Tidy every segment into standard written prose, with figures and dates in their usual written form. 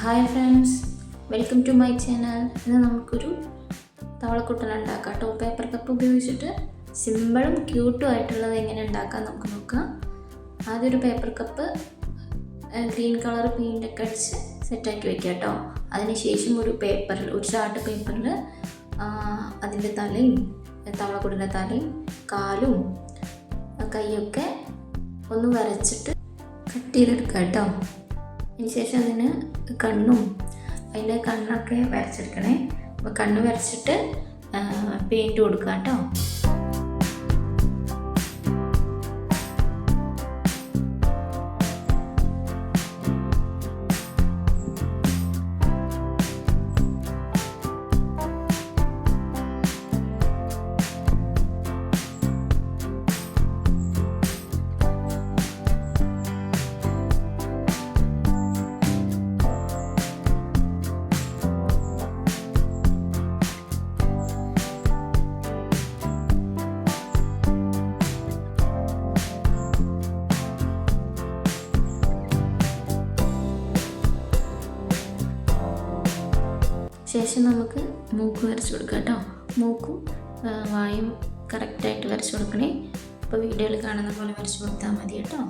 Hi friends, welcome to my channel. ഇന്ന് നമുക്കൊരു തവളക്കുട്ടൻ ഉണ്ടാക്കാം കേട്ടോ. പേപ്പർ കപ്പ് ഉപയോഗിച്ചിട്ട് സിമ്പിളും ക്യൂട്ടും ആയിട്ടുള്ളത് എങ്ങനെ ഉണ്ടാക്കാം നമുക്ക് നോക്കാം. ആദ്യം ഒരു പേപ്പർ കപ്പ് ഗ്രീൻ കളർ പെയിൻ്റൊക്കെ അടിച്ച് സെറ്റാക്കി വെക്കുക കേട്ടോ. അതിനുശേഷം ഒരു ചാർട്ട് പേപ്പറിൽ അതിൻ്റെ തലയും തവളക്കുട്ടൻ്റെ തലയും കാലും കൈയൊക്കെ ഒന്ന് വരച്ചിട്ട് കട്ട് ചെയ്തെടുക്കുക കേട്ടോ. അതിനുശേഷം അതിന് അതിൻ്റെ കണ്ണൊക്കെ വരച്ചെടുക്കണേ. അപ്പോൾ കണ്ണ് വരച്ചിട്ട് പെയിൻറ്റ് കൊടുക്കുക കേട്ടോ. ശേഷം നമുക്ക് മൂക്ക് വരച്ച് കൊടുക്കാം കേട്ടോ. മൂക്കും വായും കറക്റ്റായിട്ട് വരച്ച് കൊടുക്കണേ. അപ്പോൾ വീഡിയോയിൽ കാണുന്ന പോലെ വരച്ച് കൊടുത്താൽ മതി കേട്ടോ.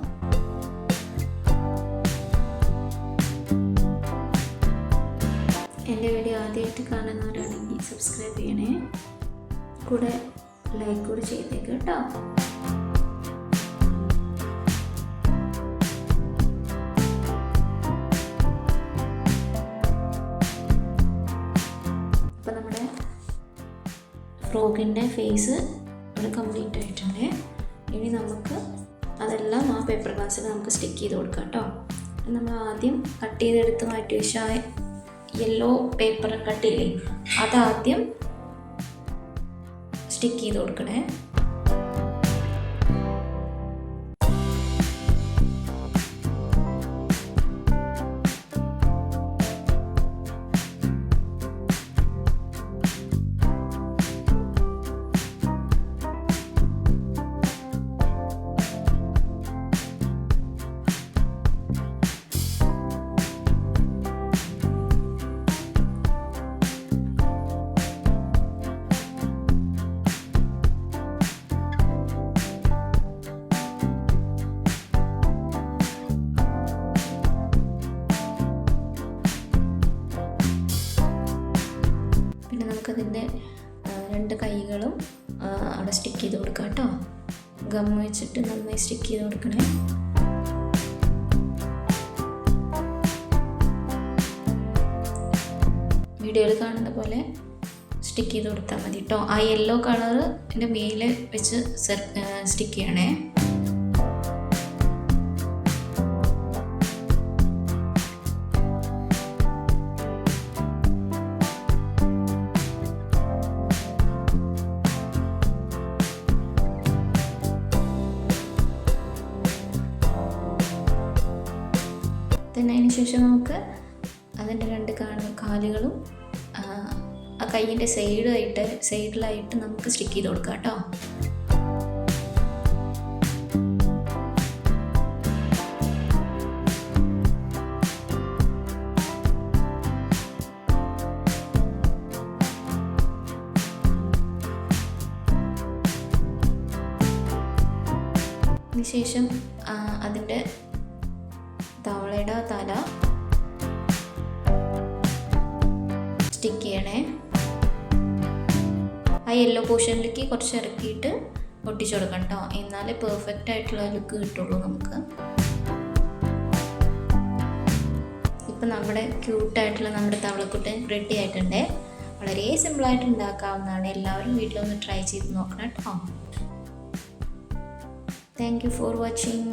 എൻ്റെ വീഡിയോ ആദ്യമായിട്ട് കാണുന്നവരാണെങ്കിൽ സബ്സ്ക്രൈബ് ചെയ്യണേ, കൂടെ ലൈക്ക് കൂടി ചെയ്തേക്ക് കേട്ടോ. അപ്പോൾ നമ്മുടെ ഫ്രോക്കിൻ്റെ ഫേസ് ഇവിടെ കംപ്ലീറ്റ് ആയിട്ടുണ്ട്. ഇനി നമുക്ക് അതെല്ലാം ആ പേപ്പർ ഗ്ലാസ്സിൽ നമുക്ക് സ്റ്റിക്ക് ചെയ്ത് കൊടുക്കാം കേട്ടോ. നമ്മൾ ആദ്യം കട്ട് ചെയ്തെടുത്ത് മാറ്റി വെച്ച യെല്ലോ പേപ്പർ കട്ടില്ലേ, അതാദ്യം സ്റ്റിക്ക് ചെയ്ത് കൊടുക്കണേ. നമുക്കതിൻ്റെ രണ്ട് കൈകളും അവിടെ സ്റ്റിക്ക് ചെയ്ത് കൊടുക്കാം കേട്ടോ. ഗം വെച്ചിട്ട് നന്നായി സ്റ്റിക്ക് ചെയ്ത് കൊടുക്കണേ. വീഡിയോയിൽ കാണുന്ന പോലെ സ്റ്റിക്ക് ചെയ്ത് കൊടുത്താൽ മതി കേട്ടോ. ആ യെല്ലോ കളറിൻ്റെ മേലെ വെച്ച് സ്റ്റിക്ക് ചെയ്യണേ. അതിന് ശേഷം നമുക്ക് അതിൻ്റെ രണ്ട് കാലുകളും ആ കൈയിൻ്റെ സൈഡിലായിട്ട് നമുക്ക് സ്റ്റിക്ക് ചെയ്ത് കൊടുക്കാം കേട്ടോ. അതിനുശേഷം അതിൻ്റെ തവളയുടെ തല സ്റ്റിക്ക് ചെയ്യണേ. ആ യെല്ലോ പോർഷനിലേക്ക് കുറച്ച് ഇറക്കിയിട്ട് ഒട്ടിച്ചു കൊടുക്കണം കേട്ടോ. എന്നാലേ പെർഫെക്റ്റ് ആയിട്ടുള്ള ലുക്ക് കിട്ടുള്ളൂ നമുക്ക്. ഇപ്പം നമ്മുടെ ക്യൂട്ടായിട്ടുള്ള നമ്മുടെ തവളക്കുട്ടൻ റെഡി ആയിട്ടുണ്ട്. വളരെ സിമ്പിളായിട്ട് ഉണ്ടാക്കാവുന്നതാണ്. എല്ലാവരും വീട്ടിലൊന്ന് ട്രൈ ചെയ്ത് നോക്കണം കേട്ടോ. Thank you for watching.